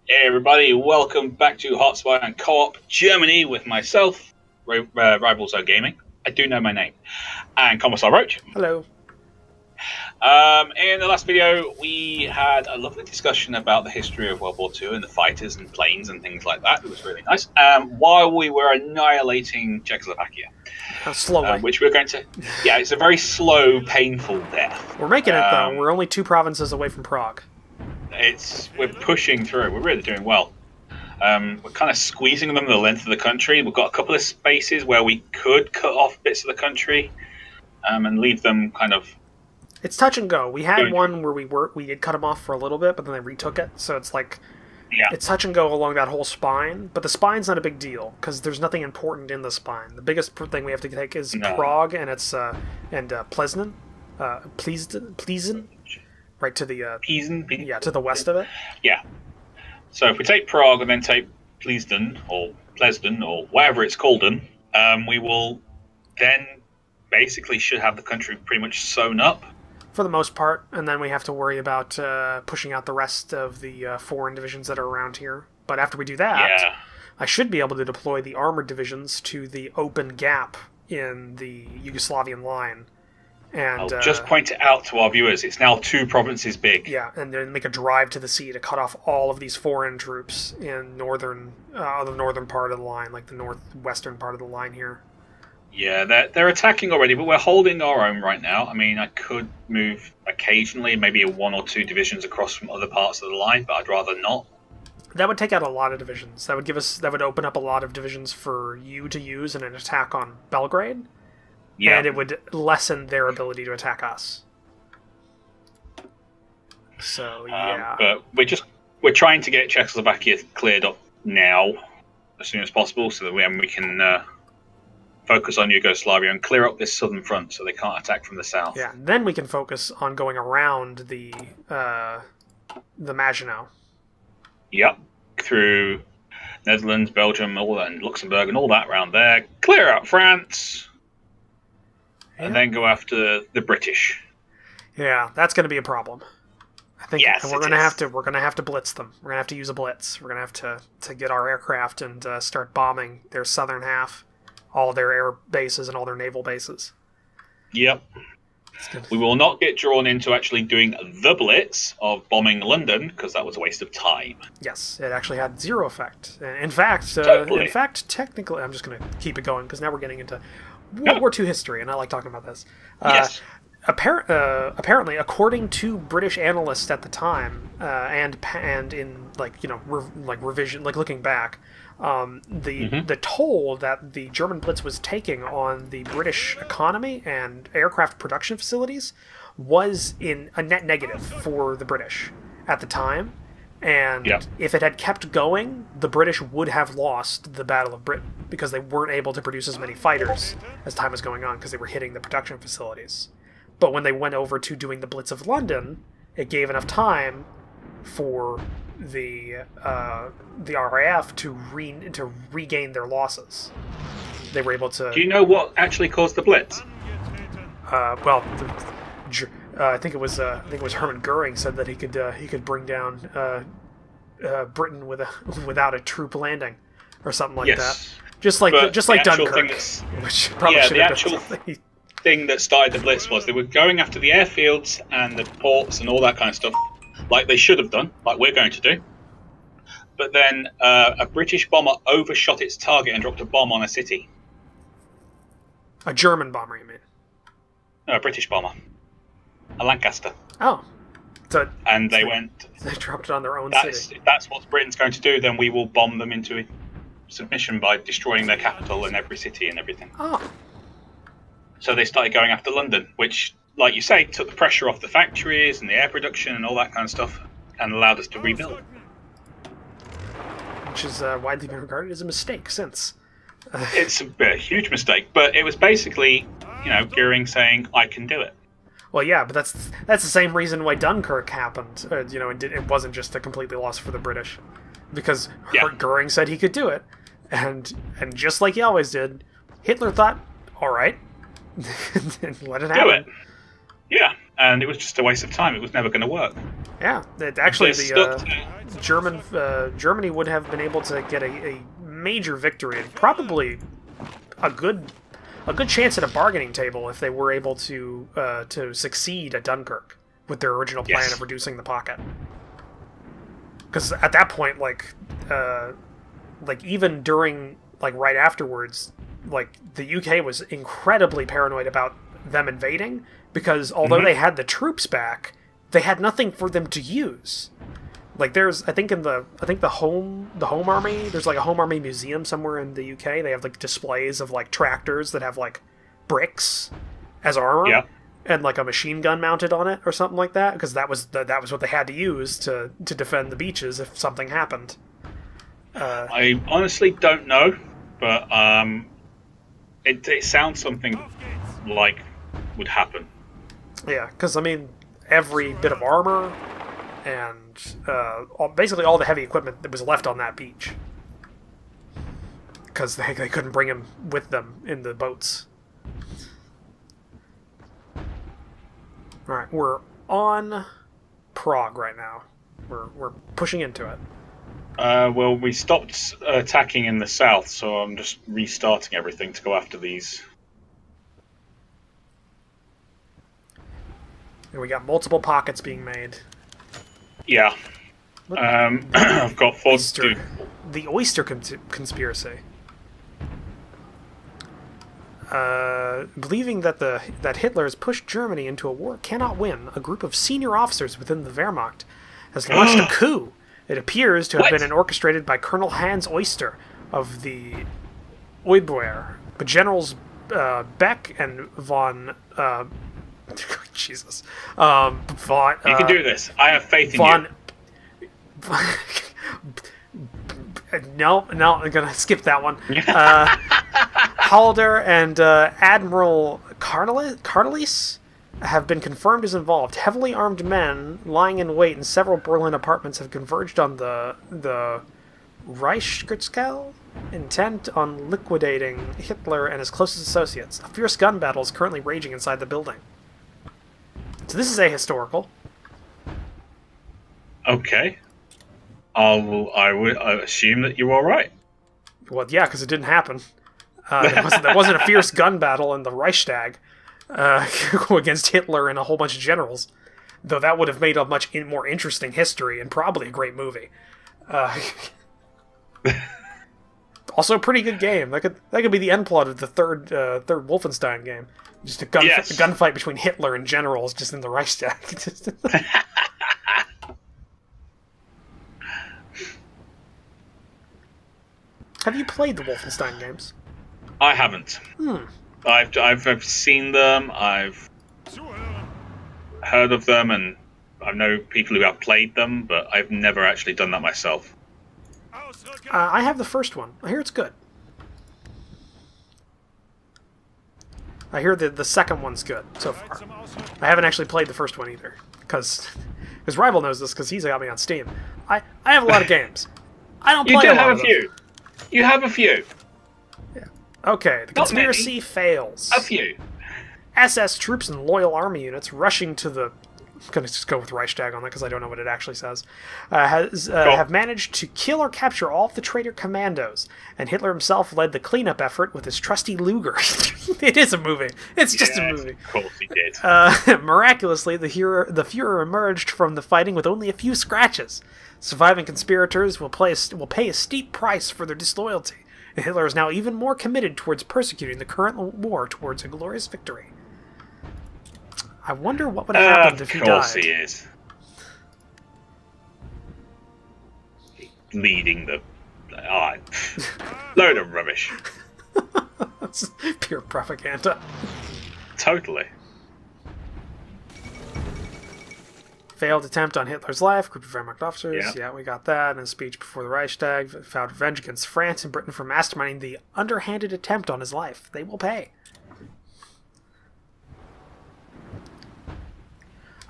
Hey everybody, welcome back to Hot Spy and Co-op Germany with myself, Rivalzo Gaming. I do know my name. And Commissar Roach. Hello. In the last video, we had a lovely discussion about the history of World War II and the fighters and planes and things like that. It was really nice. While we were annihilating Czechoslovakia. Slowly. Which we're going to... Yeah, it's a very slow, painful death. We're making it, though. We're only 2 provinces away from Prague. We're pushing through. We're really doing well. We're kind of squeezing them the length of the country. We've got a couple of spaces where we could cut off bits of the country and leave them kind of... It's touch and go. We had one where we did cut them off for a little bit, but then they retook it. So it's like... Yeah. It's touch and go along that whole spine, but the spine's not a big deal, because there's nothing important in the spine. The biggest thing we have to take is Prague, and it's Plzeň. Plzeň? Right to the... Plzeň? Yeah, to the west of it. Yeah. So if we take Prague and then take Plzeň, or whatever it's called, we will then basically should have the country pretty much sewn up. For the most part, and then we have to worry about pushing out the rest of the foreign divisions that are around here. But after we do that, I should be able to deploy the armored divisions to the open gap in the Yugoslavian line. And I'll just point it out to our viewers, it's now 2 provinces big. Yeah, and then make a drive to the sea to cut off all of these foreign troops in the northern part of the line, like the northwestern part of the line here. Yeah, they're attacking already, but we're holding our own right now. I mean, I could move occasionally, maybe 1 or 2 divisions across from other parts of the line, but I'd rather not. That would take out a lot of divisions. That would open up a lot of divisions for you to use in an attack on Belgrade. Yeah. And it would lessen their ability to attack us. So, yeah. But we're trying to get Czechoslovakia cleared up now, as soon as possible, so that we can focus on Yugoslavia and clear up this southern front so they can't attack from the south. Yeah, then we can focus on going around the Maginot. Yep, through Netherlands, Belgium, all that, and Luxembourg and all that around there. Clear out France. And then go after the British. Yeah, that's going to be a problem. I think yes, we're going to have to blitz them. We're going to have to use a blitz. We're going to have to get our aircraft and start bombing their southern half, all their air bases and all their naval bases. Yep. We will not get drawn into actually doing the blitz of bombing London because that was a waste of time. Yes, it actually had 0 effect. In fact, technically, I'm just going to keep it going because now we're getting into World War II history, and I like talking about this. Yes. Apparently, according to British analysts at the time, and in revision, like looking back, the toll that the German Blitz was taking on the British economy and aircraft production facilities was in a net negative for the British at the time. And if it had kept going, the British would have lost the Battle of Britain because they weren't able to produce as many fighters as time was going on because they were hitting the production facilities. But when they went over to doing the Blitz of London, it gave enough time for the RAF to regain their losses. They were able to... Do you know what actually caused the Blitz? I think it was Hermann Goering said that he could bring down Britain without a troop landing or something like that. Just like Dunkirk, which probably should have been something. Thing that started the Blitz was they were going after the airfields and the ports and all that kind of stuff, like they should have done, like we're going to do. But then a British bomber overshot its target and dropped a bomb on a city. A German bomber, you mean? No, a British bomber. A Lancaster. Oh. And they dropped it on their own city. That's what Britain's going to do, then we will bomb them into submission by destroying their capital and every city and everything. Oh. So they started going after London, which, like you say, took the pressure off the factories and the air production and all that kind of stuff and allowed us to rebuild. Which is widely been regarded as a mistake since. It's a huge mistake, but it was basically, Goering saying, I can do it. Well, yeah, but that's the same reason why Dunkirk happened. It wasn't just a completely loss for the British. Because Goering said he could do it. And just like he always did, Hitler thought, all right, let it happen. Do it. Yeah. and it was just a waste of time. It was never going to work. Yeah, actually, They're Germany would have been able to get a major victory and probably a good chance at a bargaining table if they were able to succeed at Dunkirk with their original plan of reducing the pocket. Because at that point, even during right afterwards, the UK was incredibly paranoid about them invading because although they had the troops back, they had nothing for them to use. There's I think the home army, there's a home army museum somewhere in the UK. They have displays of tractors that have bricks as armor. Yeah. And a machine gun mounted on it or something like that, because that was what they had to use to defend the beaches if something happened. I honestly don't know, but it sounds something like would happen. Yeah, because every bit of armor and basically all the heavy equipment that was left on that beach, because they couldn't bring them with them in the boats. All right, we're on Prague right now. We're pushing into it. Well, we stopped attacking in the south, so I'm just restarting everything to go after these. And we got multiple pockets being made. Yeah. I've got four. The Oyster Conspiracy. Believing that Hitler has pushed Germany into a war it cannot win, a group of senior officers within the Wehrmacht has launched a coup. It appears to have been orchestrated by Colonel Hans Oyster of the Oberwehr, but Generals Beck and von Jesus von. You can do this. I have faith in you. No, I'm gonna skip that one. Halder and Admiral Carnelis have been confirmed as involved. Heavily armed men lying in wait in several Berlin apartments have converged on the Reichsgerichtshof, intent on liquidating Hitler and his closest associates. A fierce gun battle is currently raging inside the building. So this is ahistorical. Okay. I would assume that you're all right. Well, yeah, because it didn't happen. There wasn't a fierce gun battle in the Reichstag against Hitler and a whole bunch of generals, though that would have made a much more interesting history and probably a great movie. Also, a pretty good game. That could be the end plot of the third Wolfenstein game. Just a gunfight between Hitler and generals just in the Reichstag. Have you played the Wolfenstein games? I haven't. I've seen them. I've heard of them, and I know people who have played them, but I've never actually done that myself. I have the first one. I hear it's good. I hear the second one's good so far. I haven't actually played the first one either, because Rival knows this because he's got me on Steam. I have a lot of games. I don't play a lot of them. You have a few. Yeah. Okay, the conspiracy fails. A few. SS troops and loyal army units rushing to the... I'm going to just go with Reichstag on that because I don't know what it actually says. Have managed to kill or capture all of the traitor commandos, and Hitler himself led the cleanup effort with his trusty Luger. It is a movie. It's just a movie. Of course he did. Miraculously, the Fuhrer emerged from the fighting with only a few scratches. Surviving conspirators will pay a steep price for their disloyalty, and Hitler is now even more committed towards persecuting the current war towards a glorious victory. I wonder what would have happened if he died. Of course he is. Leading the... load of rubbish. That's pure propaganda. Totally. Failed attempt on Hitler's life, group of Wehrmacht officers. Yeah, we got that. And a speech before the Reichstag vowed revenge against France and Britain for masterminding the underhanded attempt on his life. They will pay.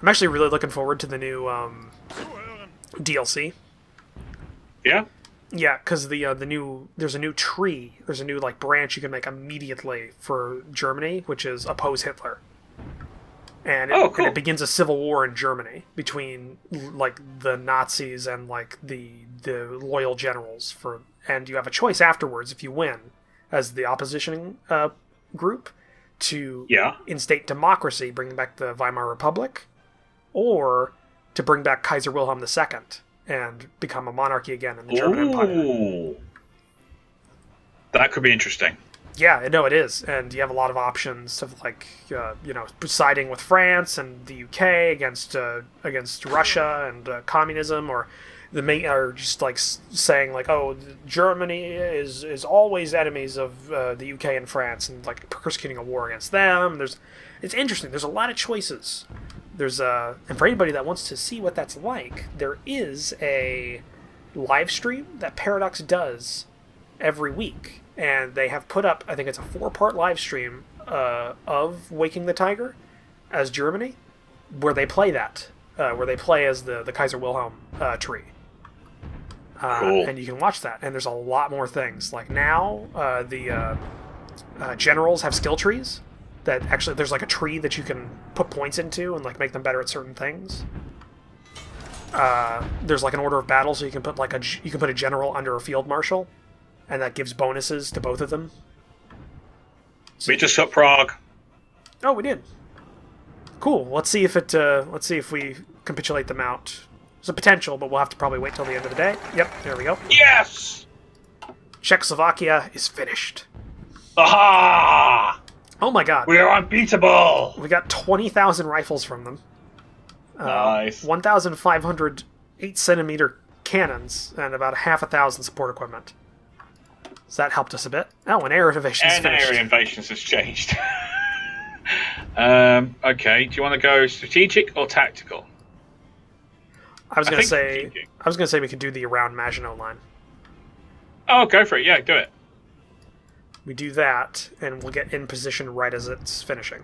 I'm actually really looking forward to the new DLC. Yeah? Yeah, because there's a new tree, there's a new branch you can make immediately for Germany, which is oppose Hitler. and Oh, cool. and it begins a civil war in Germany between like the Nazis and like the loyal generals for, and you have a choice afterwards if you win as the opposition group to Yeah. instate democracy, bringing back the Weimar Republic, or to bring back Kaiser Wilhelm II and become a monarchy again in the German Empire. Ooh. That could be interesting. Yeah, no, it is, and you have a lot of options of like, siding with France and the UK against Russia and communism, or or just like saying like, oh, Germany is always enemies of the UK and France, and like persecuting a war against them. It's interesting. There's a lot of choices. And for anybody that wants to see what that's like, there is a live stream that Paradox does every week. And they have put up, I think it's a 4-part live stream of Waking the Tiger as Germany, where they play that, where they play as the Kaiser Wilhelm tree. Cool. And you can watch that. And there's a lot more things. Like now, the generals have skill trees that actually, there's like a tree that you can put points into and like make them better at certain things. There's like an order of battle, so you can put a general under a field marshal, and that gives bonuses to both of them. We just got Prague. Oh, we did. Cool. Let's see if we capitulate them out. There's a potential, but we'll have to probably wait till the end of the day. Yep, there we go. Yes! Czechoslovakia is finished. Aha! Oh my god. We are unbeatable! We got 20,000 rifles from them. Nice. 1,500 8-centimeter cannons, and about 1,000 support equipment. So that helped us a bit. Oh, and air invasions And finished. area invasions has changed. Okay, do you want to go strategic or tactical? I was I gonna think say strategic. we could do the around Maginot line. Oh, go for it. Yeah, do it. We do that, and we'll get in position right as it's finishing.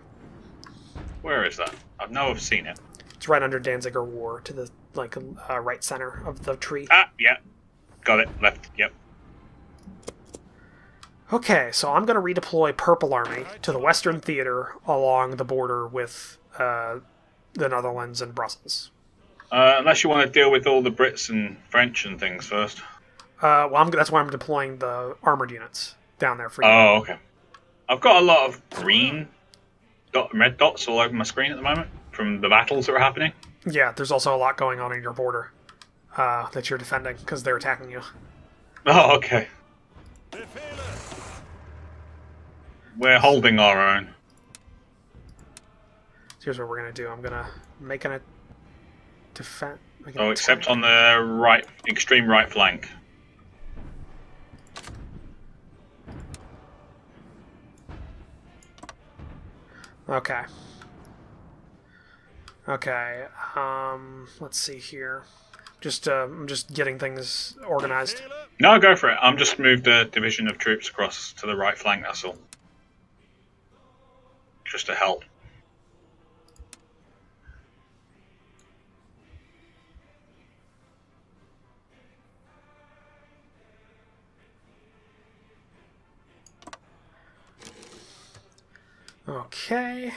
Where is that? I've seen it. It's right under Danziger War, to the right center of the tree. Ah, yeah. Got it. Left. Yep. Okay, so I'm going to redeploy Purple Army to the Western Theater along the border with the Netherlands and Brussels. Unless you want to deal with all the Brits and French and things first. That's why I'm deploying the armored units down there for you. Oh, okay. I've got a lot of green red dots all over my screen at the moment from the battles that are happening. Yeah, there's also a lot going on in your border that you're defending because they're attacking you. Oh, okay. We're holding our own. So here's what we're going to do. I'm going to make an defense. Oh, except on the right, extreme right flank. Okay. Okay. Let's see here. I'm just getting things organized. No, go for it. I'm just moved a division of troops across to the right flank, that's all. Just to help. Okay.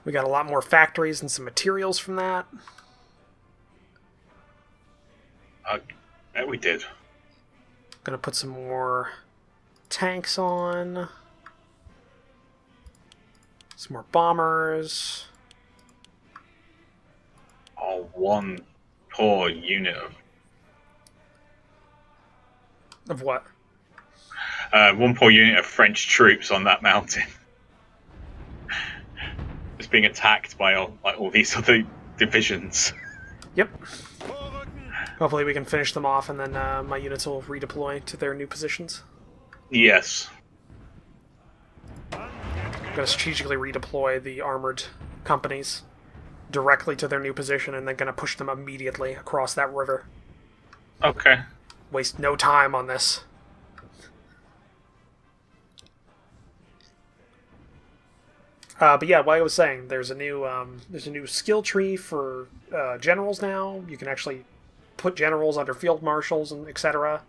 We got a lot more factories and some materials from that. Yeah, we did. Gonna put some more tanks on. Some more bombers. Oh, one poor unit Of what? one poor unit of French troops on that mountain. It's being attacked by all these other divisions. Yep. Hopefully we can finish them off, and then my units will redeploy to their new positions. Yes. I'm going to strategically redeploy the armored companies directly to their new position, and then going to push them immediately across that river. Okay. Waste no time on this. But yeah, what I was saying, there's a new skill tree for generals now. You can actually put generals under field marshals and etc.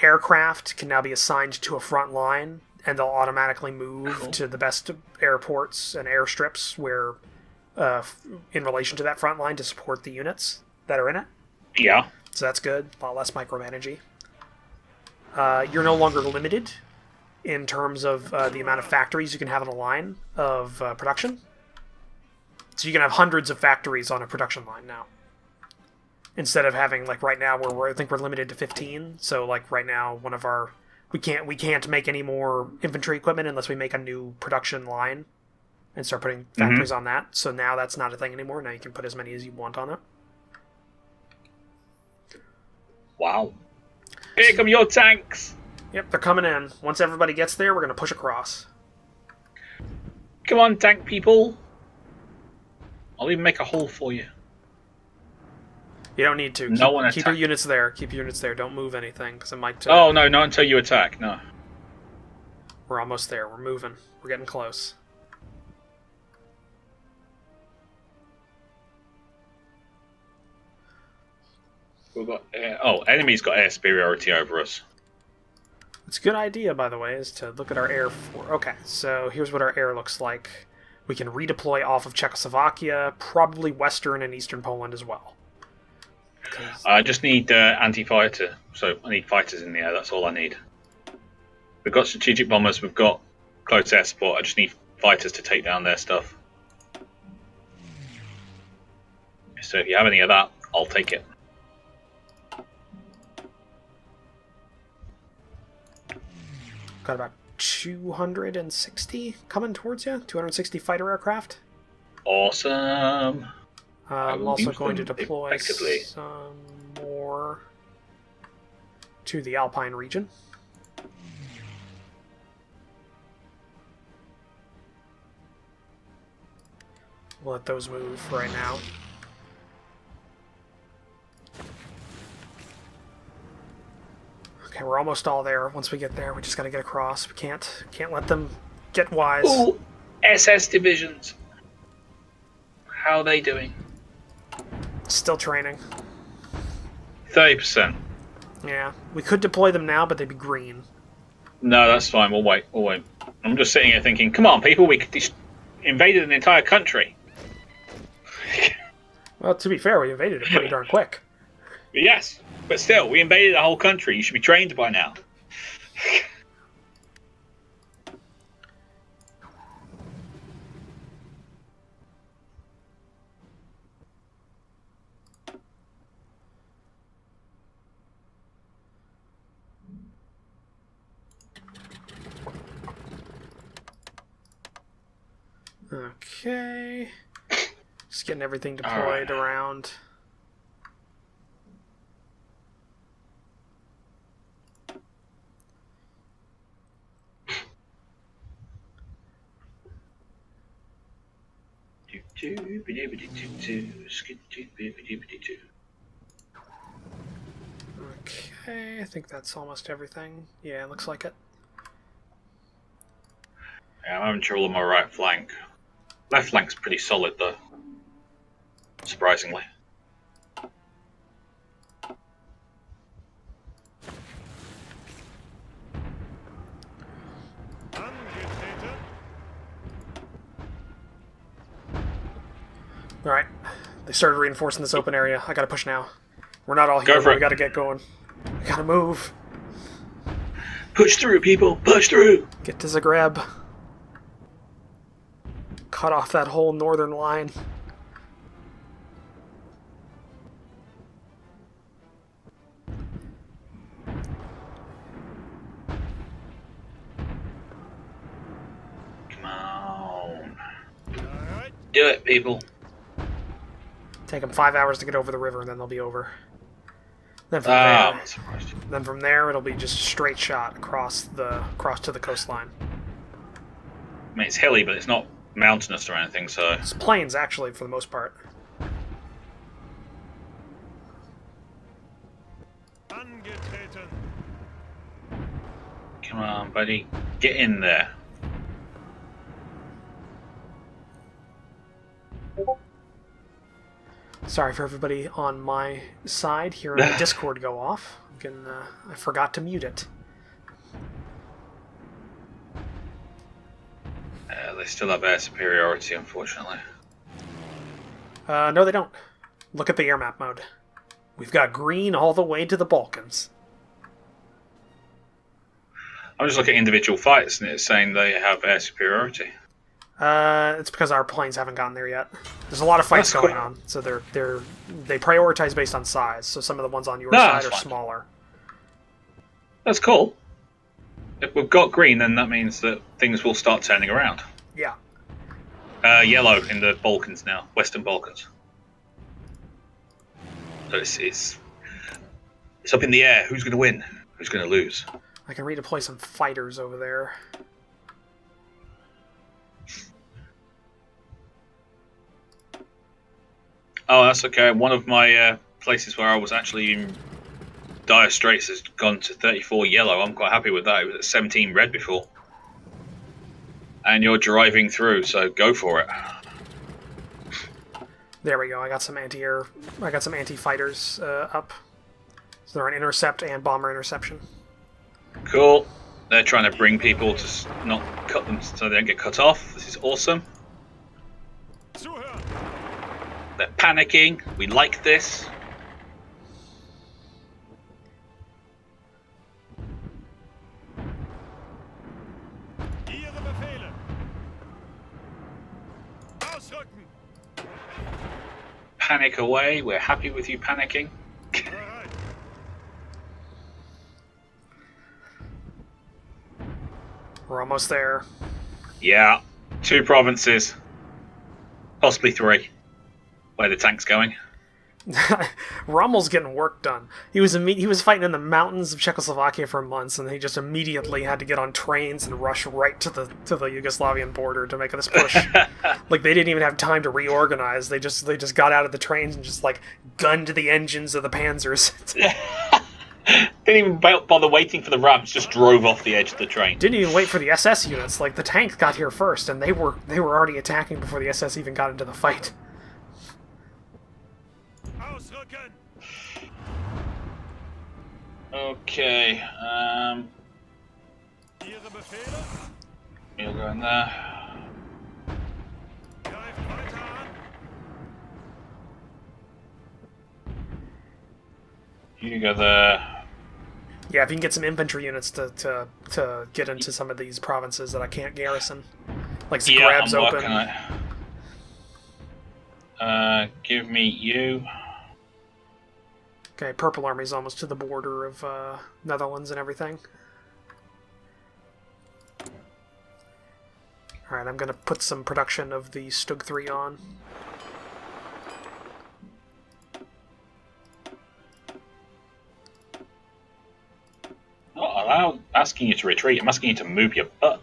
Aircraft can now be assigned to a front line and they'll automatically move to the best airports and airstrips where, in relation to that front line, to support the units that are in it. Yeah. So that's good. A lot less micromanaging. You're no longer limited in terms of the amount of factories you can have on a line of production. So you can have hundreds of factories on a production line now. Instead of having, like, right now, where I think we're limited to 15. So, like, right now, we can't make any more infantry equipment unless we make a new production line and start putting factories on that. So now that's not a thing anymore. Now you can put as many as you want on it. Wow. Here come your tanks! Yep, they're coming in. Once everybody gets there, we're going to push across. Come on, tank people. I'll even make a hole for you. You don't need to. Keep your units there. Keep your units there. Don't move anything, because it might... oh, no, not until you attack, no. We're almost there. We're moving. We're getting close. We've got enemy's got air superiority over us. It's a good idea, by the way, is to look at our air for... Okay, so here's what our air looks like. We can redeploy off of Czechoslovakia, probably Western and Eastern Poland as well. I just need anti-fighter, so I need fighters in the air, that's all I need. We've got strategic bombers, we've got close air support, I just need fighters to take down their stuff. So if you have any of that, I'll take it. Got about 260 coming towards you. 260 fighter aircraft. Awesome. I'm also going to deploy some more to the Alpine region. We'll let those move right now. Okay, we're almost all there. Once we get there, we just gotta get across. We can't let them get wise. Ooh, SS divisions. How are they doing? Still training. 30%. Yeah, we could deploy them now, but they'd be green. No, that's fine. We'll wait. I'm just sitting here thinking, come on, people, we invaded an entire country. Well, to be fair, we invaded it pretty darn quick. Yes, but still, we invaded a whole country. You should be trained by now. Okay. Just getting everything deployed around. Okay, I think that's almost everything. Yeah, it looks like it. Yeah, I'm having trouble on my right flank. Left flank's pretty solid, though. Surprisingly. Alright. They started reinforcing this open area. I gotta push now. We're not all here, Go for but it. we gotta get going. We gotta move. Push through, people! Push through! Get to Zagreb. Cut off that whole northern line. Come on. Do it, people. Take them 5 hours to get over the river, and then they'll be over. Then from I'm there, not surprised. then from there, it'll be just a straight shot across to the coastline. I mean, it's hilly, but it's not mountainous or anything, so... It's plains, actually, for the most part. Come on, buddy. Get in there. Sorry for everybody on my side hearing the Discord go off. I forgot to mute it. they still have air superiority, unfortunately. No, they don't. Look at the air map mode. We've got green all the way to the Balkans. I'm just looking at individual fights, and it's saying they have air superiority. It's because our planes haven't gotten there yet. There's a lot of fights going on, so they prioritize based on size. So some of the ones on your side are smaller. That's cool. If we've got green, then that means that things will start turning around. Yeah. Yellow in the Balkans now, Western Balkans. So it's up in the air. Who's going to win? Who's going to lose? I can redeploy some fighters over there. Oh, that's okay. One of my places where I was actually in dire straits has gone to 34 yellow. I'm quite happy with that. It was at 17 red before. And you're driving through, so go for it. There we go. I got some anti-air. I got some anti-fighters up. So they're on intercept and bomber interception. Cool. They're trying to bring people to not cut them so they don't get cut off. This is awesome. They're panicking. We like this. Panic away. We're happy with you panicking. We're almost there. Yeah. 2 provinces. Possibly 3. Where the tank's going. Rommel's getting work done. He was fighting in the mountains of Czechoslovakia for months, and he just immediately had to get on trains and rush right to the Yugoslavian border to make this push. Like they didn't even have time to reorganize. They just got out of the trains and just like gunned the engines of the Panzers. Didn't even bother waiting for the ramps. Just drove off the edge of the train. Didn't even wait for the SS units. Like the tank got here first, and they were already attacking before the SS even got into the fight. Okay, you'll go in there. You go there. Yeah, if you can get some infantry units to get into some of these provinces that I can't garrison. Like Zagreb's open. Give me you. Okay, Purple Army's almost to the border of Netherlands and everything. Alright, I'm going to put some production of the Stug 3 on. Not asking you to retreat, I'm asking you to move your butt.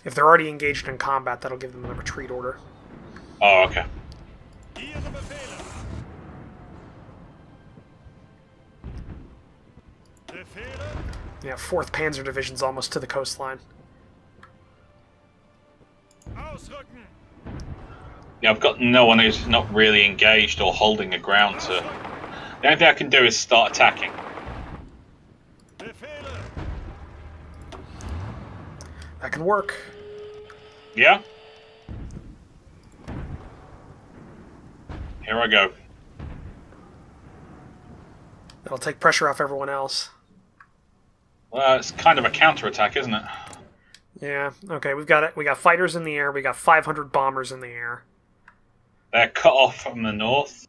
If they're already engaged in combat, that'll give them a retreat order. Oh, okay. Yeah, 4th Panzer Division's almost to the coastline. Yeah, I've got no one who's not really engaged or holding the ground to... The only thing I can do is start attacking. That can work. Yeah? Here I go. That'll take pressure off everyone else. Well, it's kind of a counterattack, isn't it? Yeah, okay, we got it. We got fighters in the air, we got 500 bombers in the air. They're cut off from the north.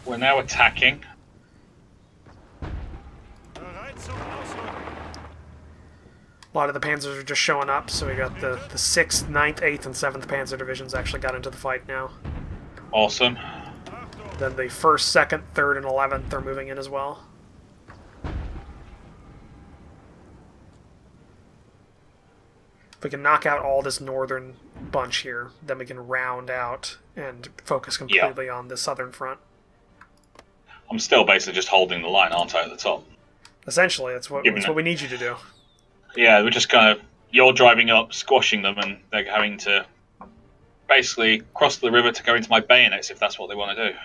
We're now attacking. A lot of the Panzers are just showing up, so we got the 6th, 9th, 8th, and 7th Panzer Divisions actually got into the fight now. Awesome. Then the 1st, 2nd, 3rd, and 11th are moving in as well. If we can knock out all this northern bunch here, then we can round out and focus completely on the southern front. I'm still basically just holding the line, aren't I, at the top? Essentially, that's what we need you to do. Yeah, we're just kind of... You're driving up, squashing them, and they're having to basically cross the river to go into my bayonets if that's what they want to do.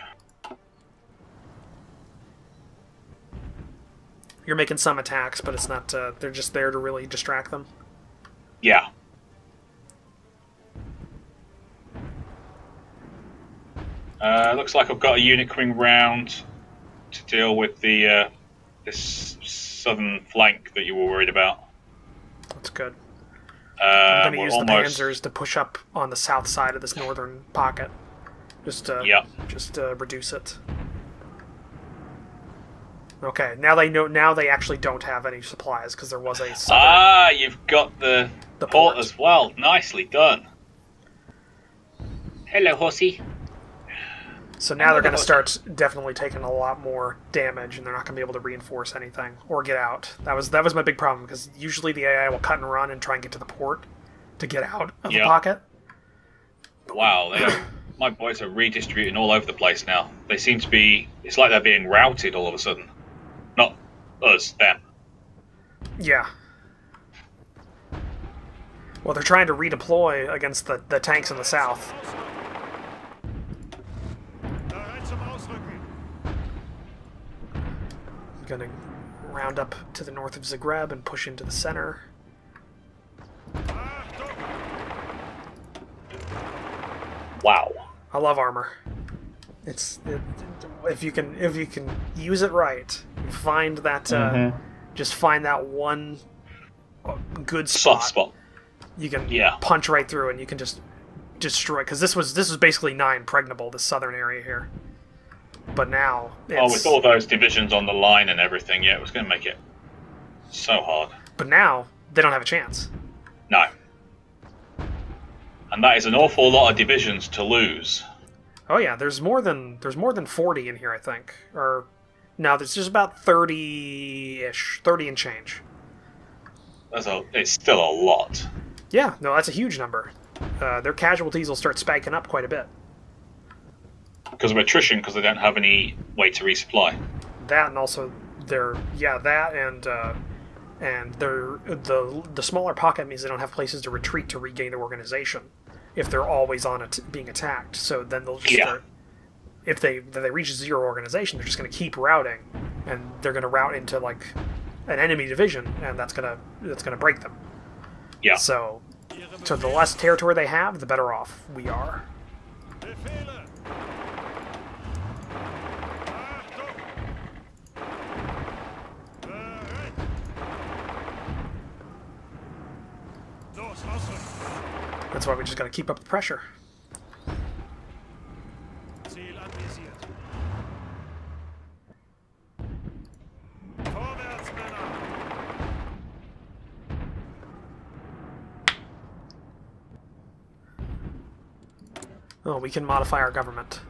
You're making some attacks, but it's not. They're just there to really distract them. Yeah. Looks like I've got a unit coming round to deal with the this southern flank that you were worried about. That's good. I'm going to use almost... the Panzers to push up on the south side of this northern pocket. Just reduce it. Okay, now they know. Now they actually don't have any supplies because there was a southern... you've got the port as well. Nicely done. Hello, horsey. So now they're going to start definitely taking a lot more damage, and they're not going to be able to reinforce anything or get out. That was my big problem, because usually the AI will cut and run and try and get to the port to get out of the pocket. Wow, my boys are redistributing all over the place now. They seem to be... It's like they're being routed all of a sudden. Not us, them. Yeah. Well, they're trying to redeploy against the tanks in the south. Going to round up to the north of Zagreb and push into the center. Wow. I love armor. If you can use it right, find that just find that one good spot. Soft spot. You can punch right through and you can just destroy, because this was basically 9 pregnable, this southern area here. But now it's... with all those divisions on the line and everything, it was going to make it so hard. But now they don't have a chance. No. And that is an awful lot of divisions to lose. Oh yeah, there's more than 40 in here, I think. Or no, there's just about 30-ish, 30 and change. It's still a lot. Yeah, no, that's a huge number. Their casualties will start spiking up quite a bit. Because of attrition, because they don't have any way to resupply. That, and also the smaller pocket means they don't have places to retreat to regain their organization if they're always on being attacked. So then they'll just start, if they reach 0 organization, they're just going to keep routing, and they're going to route into like an enemy division, and that's gonna break them. Yeah. So the less territory they have, the better off we are. That's why we just gotta keep up the pressure. Oh, we can modify our government.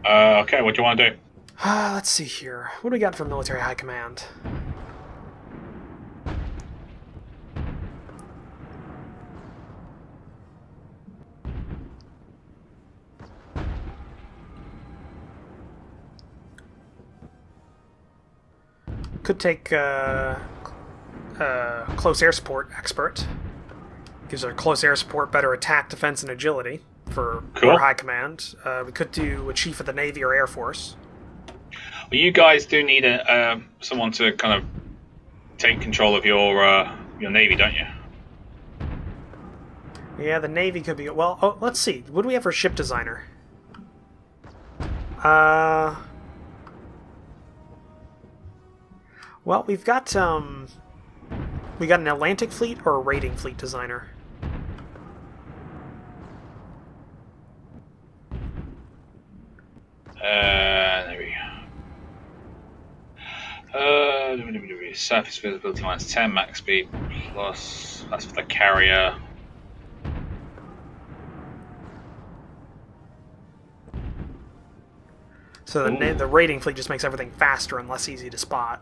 Okay, what do you want to do? Let's see here. What do we got for military high command? Could take close air support expert. Gives our close air support better attack, defense, and agility for high command. We could do a chief of the Navy or Air Force. Well, you guys do need someone to kind of take control of your Navy, don't you? Yeah, the Navy could be... Well, let's see. What do we have for ship designer? Well, we've got an Atlantic fleet or a raiding fleet designer. There we go. Surface visibility -10, max speed plus. That's for the carrier. So the raiding fleet just makes everything faster and less easy to spot.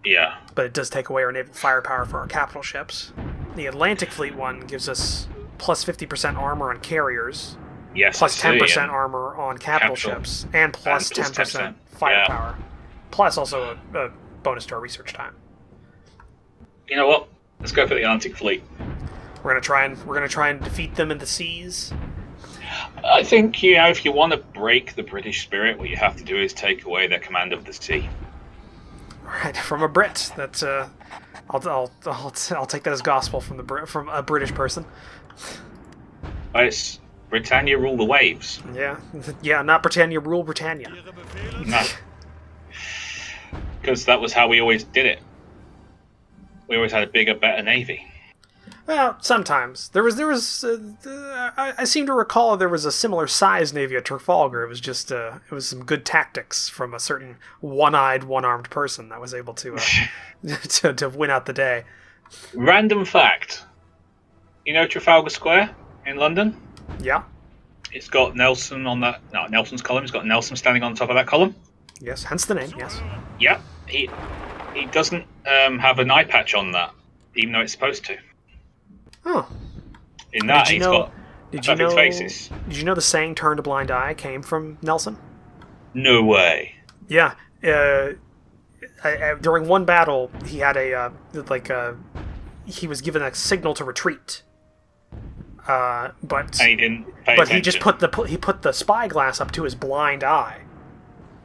Yeah. But it does take away our naval firepower for our capital ships. The Atlantic Fleet one gives us plus 50% armor on carriers, yes, plus 10% armor on capital ships, and plus 10% firepower. Yeah. Plus also a bonus to our research time. You know what? Let's go for the Atlantic Fleet. We're gonna try and defeat them in the seas. I think if you want to break the British spirit, what you have to do is take away their command of the sea. Right, from a Brit. That I'll take that as gospel from from a British person. It's Britannia rule the waves. Yeah, yeah, not Britannia rule Britannia. No, because that was how we always did it. We always had a bigger, better navy. Well, sometimes there was. I seem to recall there was a similar sized navy at Trafalgar. It was just it was some good tactics from a certain one-eyed, one-armed person that was able to to win out the day. Random fact: you know Trafalgar Square in London? Yeah. It's got Nelson on that. No, Nelson's column. It's got Nelson standing on top of that column. Yes, hence the name. Yes. Yeah, he doesn't have an eye patch on that, even though it's supposed to. Oh. In that, he's got perfect faces. Did you know the saying "turn a blind eye" came from Nelson? No way. Yeah. During one battle, he had he was given a signal to retreat. But and he didn't pay but attention. he just put the spyglass up to his blind eye.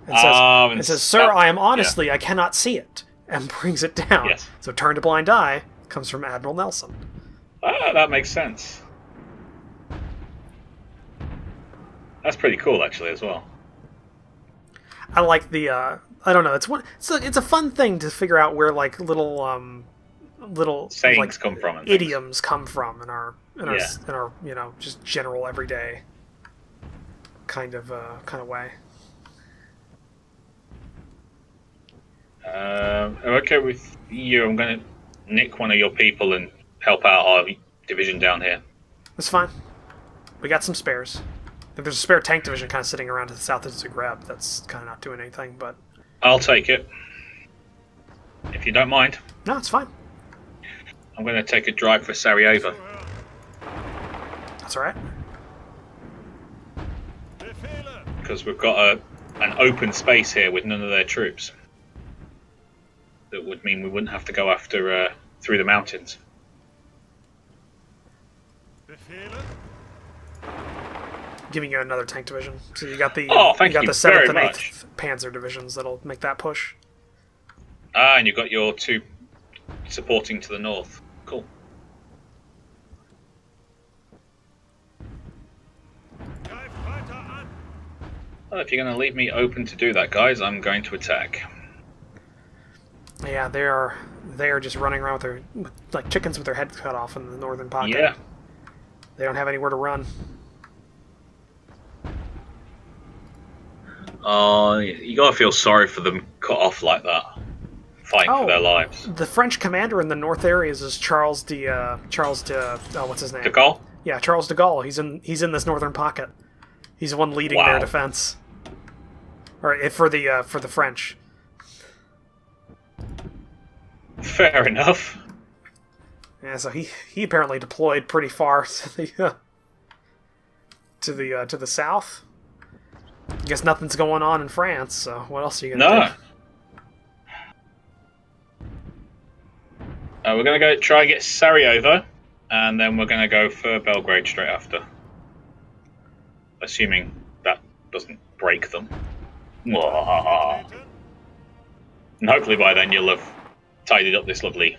And says, "Sir, I am honestly, I cannot see it," and brings it down. Yes. So "turn a blind eye" comes from Admiral Nelson. Ah, that makes sense. That's pretty cool, actually, as well. I like the I don't know. It's a fun thing to figure out where like little Sayings like, come from and idioms come from in our Yeah. just general everyday kind of way. Okay with you. I'm going to nick one of your people and help out our division down here. That's fine. We got some spares. If there's a spare tank division kind of sitting around to the south of Zagreb, that's kind of not doing anything, but... I'll take it. If you don't mind. No, it's fine. I'm going to take a drive for Sarajevo. That's alright. Because we've got an open space here with none of their troops. That would mean we wouldn't have to go after through the mountains. Giving you another tank division. So you got the thank you the 7th very and much. 8th Panzer divisions that'll make that push. Ah, and you've got your two supporting to the north. Cool. Well, if you're going to leave me open to do that, guys, I'm going to attack. Yeah, they are just running around with like chickens with their heads cut off in the northern pocket. Yeah. They don't have anywhere to run. You gotta feel sorry for them cut off like that, fighting for their lives. The French commander in the north areas is Charles de what's his name? De Gaulle? Yeah, Charles de Gaulle. He's in this northern pocket. He's the one leading their defense. Or for the French. Fair enough. Yeah, so he apparently deployed pretty far to the south. I guess nothing's going on in France, so what else are you gonna do? We're gonna go try and get Sarajevo, and then we're gonna go for Belgrade straight after. Assuming that doesn't break them. And hopefully by then you'll have tidied up this lovely...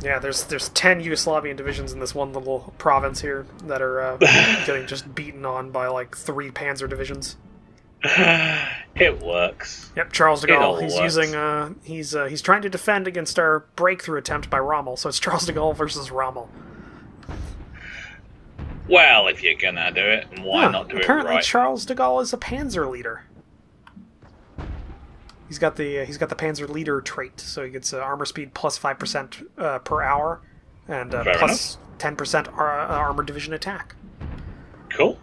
Yeah, there's 10 Yugoslavian divisions in this one little province here that are getting just beaten on by like 3 Panzer divisions. It works. Yep, Charles de Gaulle. He's trying to defend against our breakthrough attempt by Rommel. So it's Charles de Gaulle versus Rommel. Well, if you're gonna do it, why not do it right? Apparently, Charles de Gaulle is a Panzer leader. He's got the Panzer leader trait, so he gets armor speed plus 5% per hour, and plus 10% armor division attack. Cool.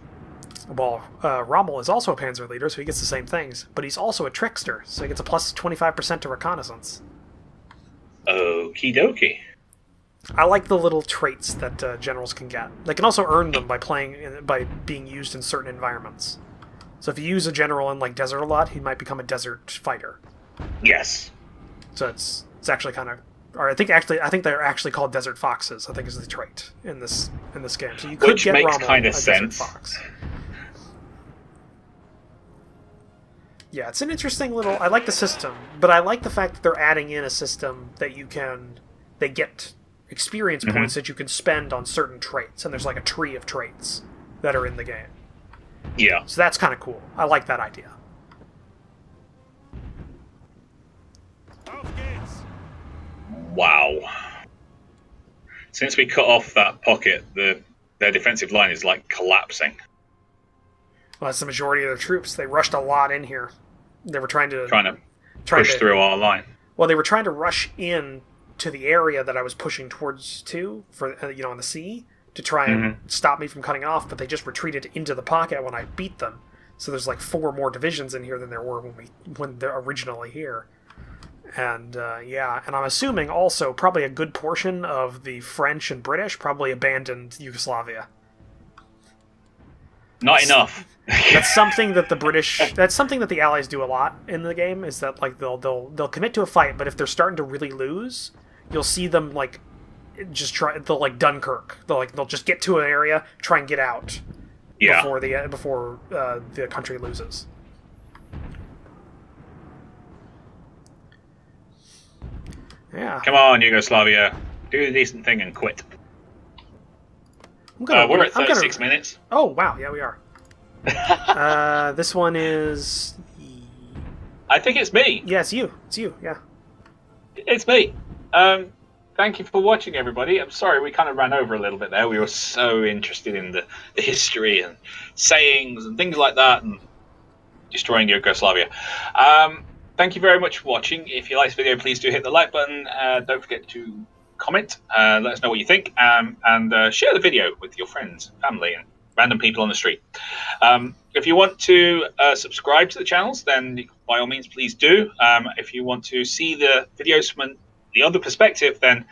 Well, Rommel is also a Panzer leader, so he gets the same things, but he's also a trickster, so he gets a plus 25% to reconnaissance. Okie dokie. I like the little traits that generals can get. They can also earn them by being used in certain environments. So if you use a general in like desert a lot, he might become a desert fighter. Yes. So it's actually kind of, or I think they're actually called desert foxes. I think is the trait in this game. So you could Which get makes Rommel kind of a sense. desert fox. Yeah, it's an interesting little. I like the system, but I like the fact that they're adding in a system that they get experience points that you can spend on certain traits, and there's like a tree of traits that are in the game. Yeah. So that's kind of cool. I like that idea. Wow. Since we cut off that pocket, their defensive line is like collapsing. Well, that's the majority of their troops. They rushed a lot in here. They were trying to push through our line. Well, they were trying to rush in to the area that I was pushing towards for on the sea to try and stop me from cutting off, but they just retreated into the pocket when I beat them. So there's like 4 more divisions in here than there were when they're originally here. And and I'm assuming also probably a good portion of the French and British probably abandoned Yugoslavia. Not enough. That's something that that's something that the Allies do a lot in the game, is that like they'll commit to a fight, but if they're starting to really lose, you'll see them like they'll like Dunkirk. They'll just get to an area, try and get out before the country loses. Yeah. Come on, Yugoslavia. Do a decent thing and quit. We're at 36 minutes. Oh, wow. Yeah, we are. This one is... I think it's me. Yeah, it's you. It's you, yeah. It's me. Thank you for watching, everybody. I'm sorry we kind of ran over a little bit there. We were so interested in the history and sayings and things like that and destroying Yugoslavia. Thank you very much for watching. If you like this video, please do hit the like button. Don't forget to comment, let us know what you think, and share the video with your friends, family, and random people on the street. If you want to subscribe to the channels, then by all means, please do. If you want to see the videos from the other perspective, then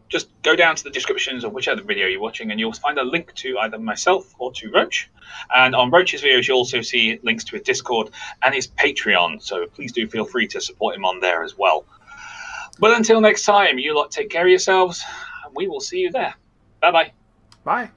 just go down to the descriptions of whichever video you're watching, and you'll find a link to either myself or to Roach. And on Roach's videos, you'll also see links to his Discord and his Patreon, so please do feel free to support him on there as well. But until next time, you lot take care of yourselves, and we will see you there. Bye-bye. Bye.